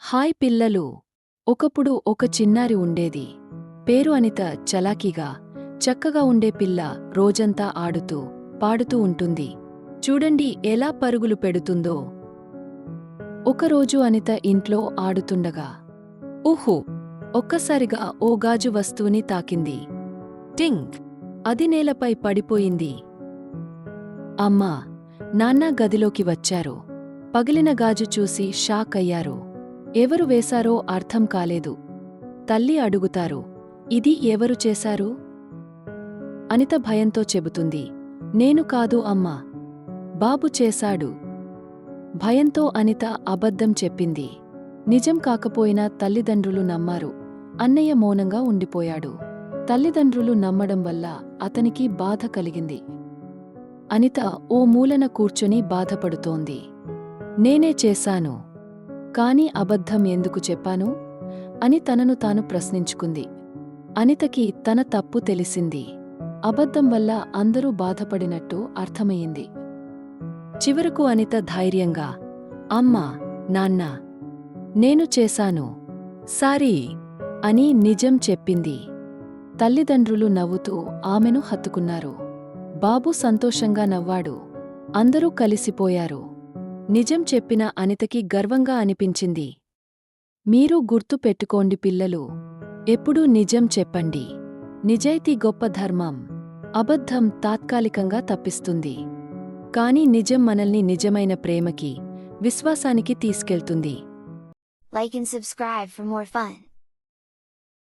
Hi పిల్లలు. ఒకప్పుడు ఒక చిన్నారి ఉండేది. పేరు అనిత. చలాకీగా చక్కగా ఉండే పిల్ల. రోజంతా ఆడుతూ పాడుతూ ఉంటుంది. చూడండి ఎలా పరుగులు పెడుతుందో. ఒకరోజు అనిత ఇంట్లో ఆడుతుండగా ఊహు ఒక్కసారిగా ఓ గాజు వస్తువుని తాకింది. టింగ్! అది నేలపై పడిపోయింది. అమ్మా, నాన్న గదిలోకి వచ్చారు. పగిలిన గాజు చూసి షాక్ అయ్యారు. ఎవరు వేశారో అర్థం కాలేదు. తల్లి అడుగుతారు, ఇది ఎవరు చేశారు? అనిత భయంతో చెబుతుంది, నేను కాదు అమ్మా, బాబు చేశాడు. భయంతో అనిత అబద్ధం చెప్పింది. నిజం కాకపోయినా తల్లిదండ్రులు నమ్మారు. అన్నయ్య మౌనంగా ఉండిపోయాడు. తల్లిదండ్రులు నమ్మడం వల్ల అతనికి బాధ కలిగింది. అనిత ఓ మూలన కూర్చొని బాధపడుతోంది. నేనే చేశాను, కాని అబద్ధం ఎందుకు చెప్పాను అని తనను తాను ప్రశ్నించుకుంది. అనితకి తన తప్పు తెలిసింది. అబద్ధం వల్ల అందరూ బాధపడినట్టు అర్థమయ్యింది. చివరకు అనిత ధైర్యంగా, అమ్మా, నాన్నా, నేను చేశాను, సారీ అని నిజం చెప్పింది. తల్లిదండ్రులు నవ్వుతూ ఆమెను హత్తుకున్నారు. బాబు సంతోషంగా నవ్వాడు. అందరూ కలిసిపోయారు. నిజం చెప్పిన అనితకి గర్వంగా అనిపించింది. మీరు గుర్తు పెట్టుకోండి పిల్లలు, ఎప్పుడూ నిజం చెప్పండి. నిజాయితీ గొప్ప ధర్మం. అబద్ధం తాత్కాలికంగా తప్పిస్తుంది, కాని నిజం మనల్ని నిజమైన ప్రేమకి, విశ్వాసానికి తీసుకెళ్తుంది. Like and subscribe for more fun.